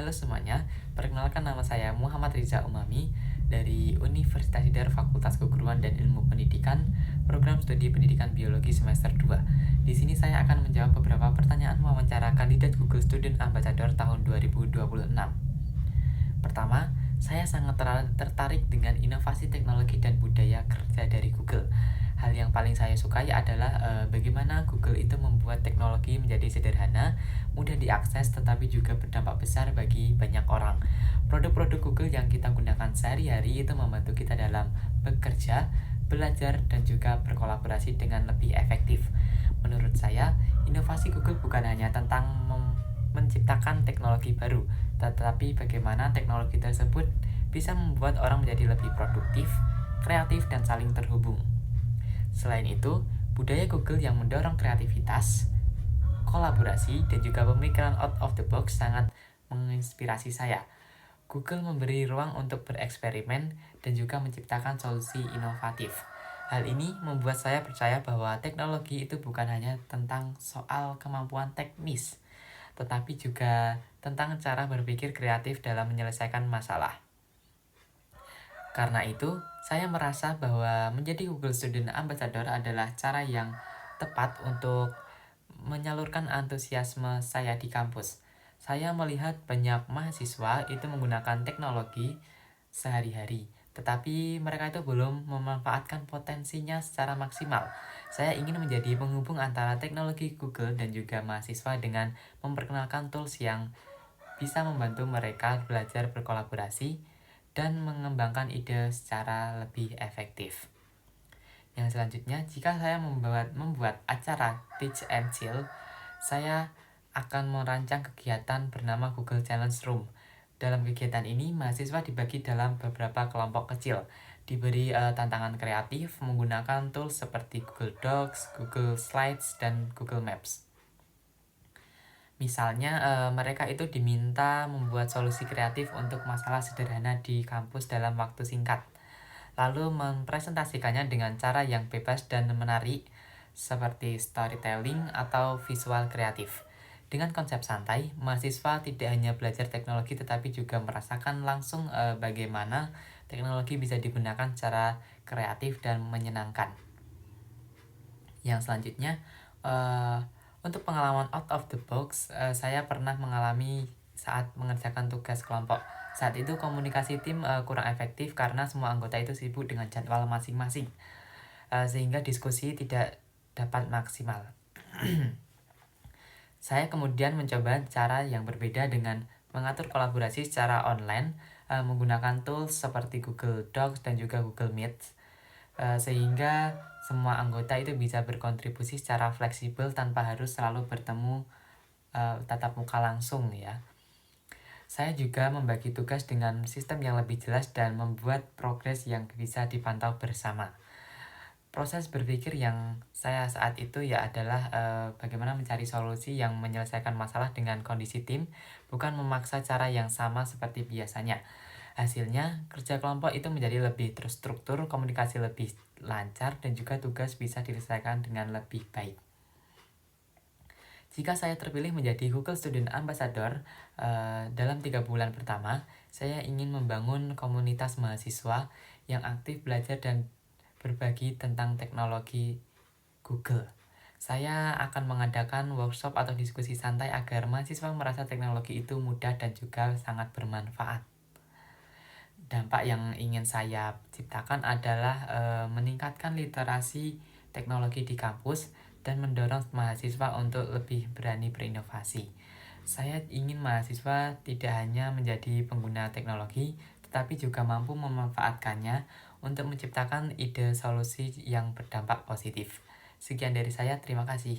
Halo semuanya, perkenalkan nama saya Muhammad Riza Umami dari Universitas Hidayah Fakultas Keguruan dan Ilmu Pendidikan, Program Studi Pendidikan Biologi semester 2. Di sini saya akan menjawab beberapa pertanyaan wawancara kandidat Google Student Ambassador tahun 2026. Pertama, saya sangat tertarik dengan inovasi teknologi dan budaya kerja dari Google. Hal yang paling saya sukai adalah bagaimana Google itu membuat teknologi menjadi sederhana, mudah diakses, tetapi juga berdampak besar bagi banyak orang. Produk-produk Google yang kita gunakan sehari-hari itu membantu kita dalam bekerja, belajar, dan juga berkolaborasi dengan lebih efektif. Menurut saya, inovasi Google bukan hanya tentang menciptakan teknologi baru, tetapi bagaimana teknologi tersebut bisa membuat orang menjadi lebih produktif, kreatif, dan saling terhubung. Selain itu, budaya Google yang mendorong kreativitas, kolaborasi, dan juga pemikiran out of the box sangat menginspirasi saya. Google memberi ruang untuk bereksperimen dan juga menciptakan solusi inovatif. Hal ini membuat saya percaya bahwa teknologi itu bukan hanya tentang soal kemampuan teknis, tetapi juga tentang cara berpikir kreatif dalam menyelesaikan masalah. Karena itu, saya merasa bahwa menjadi Google Student Ambassador adalah cara yang tepat untuk menyalurkan antusiasme saya di kampus. Saya melihat banyak mahasiswa itu menggunakan teknologi sehari-hari, tetapi mereka itu belum memanfaatkan potensinya secara maksimal. Saya ingin menjadi penghubung antara teknologi Google dan juga mahasiswa dengan memperkenalkan tools yang bisa membantu mereka belajar berkolaborasi dan mengembangkan ide secara lebih efektif. Yang selanjutnya, jika saya membuat acara Teach and Chill, saya akan merancang kegiatan bernama Google Challenge Room. Dalam kegiatan ini, mahasiswa dibagi dalam beberapa kelompok kecil, diberi tantangan kreatif menggunakan tools seperti Google Docs, Google Slides, dan Google Maps. Misalnya, mereka itu diminta membuat solusi kreatif untuk masalah sederhana di kampus dalam waktu singkat, lalu mempresentasikannya dengan cara yang bebas dan menarik, seperti storytelling atau visual kreatif. Dengan konsep santai, mahasiswa tidak hanya belajar teknologi tetapi juga merasakan langsung bagaimana teknologi bisa digunakan secara kreatif dan menyenangkan. Yang selanjutnya, untuk pengalaman out of the box, saya pernah mengalami saat mengerjakan tugas kelompok. Saat itu komunikasi tim kurang efektif karena semua anggota itu sibuk dengan jadwal masing-masing, sehingga diskusi tidak dapat maksimal. Saya kemudian mencoba cara yang berbeda dengan mengatur kolaborasi secara online, menggunakan tools seperti Google Docs dan juga Google Meet, sehingga semua anggota itu bisa berkontribusi secara fleksibel tanpa harus selalu bertemu tatap muka langsung ya. Saya juga membagi tugas dengan sistem yang lebih jelas dan membuat progres yang bisa dipantau bersama. Proses berpikir yang saya saat itu ya adalah bagaimana mencari solusi yang menyelesaikan masalah dengan kondisi tim, bukan memaksa cara yang sama seperti biasanya. Hasilnya, kerja kelompok itu menjadi lebih terstruktur, komunikasi lebih lancar, dan juga tugas bisa diselesaikan dengan lebih baik. Jika saya terpilih menjadi Google Student Ambassador dalam 3 bulan pertama, saya ingin membangun komunitas mahasiswa yang aktif belajar dan berbagi tentang teknologi Google. Saya akan mengadakan workshop atau diskusi santai agar mahasiswa merasa teknologi itu mudah dan juga sangat bermanfaat. Dampak yang ingin saya ciptakan adalah meningkatkan literasi teknologi di kampus dan mendorong mahasiswa untuk lebih berani berinovasi. Saya ingin mahasiswa tidak hanya menjadi pengguna teknologi, tetapi juga mampu memanfaatkannya untuk menciptakan ide solusi yang berdampak positif. Sekian dari saya, terima kasih.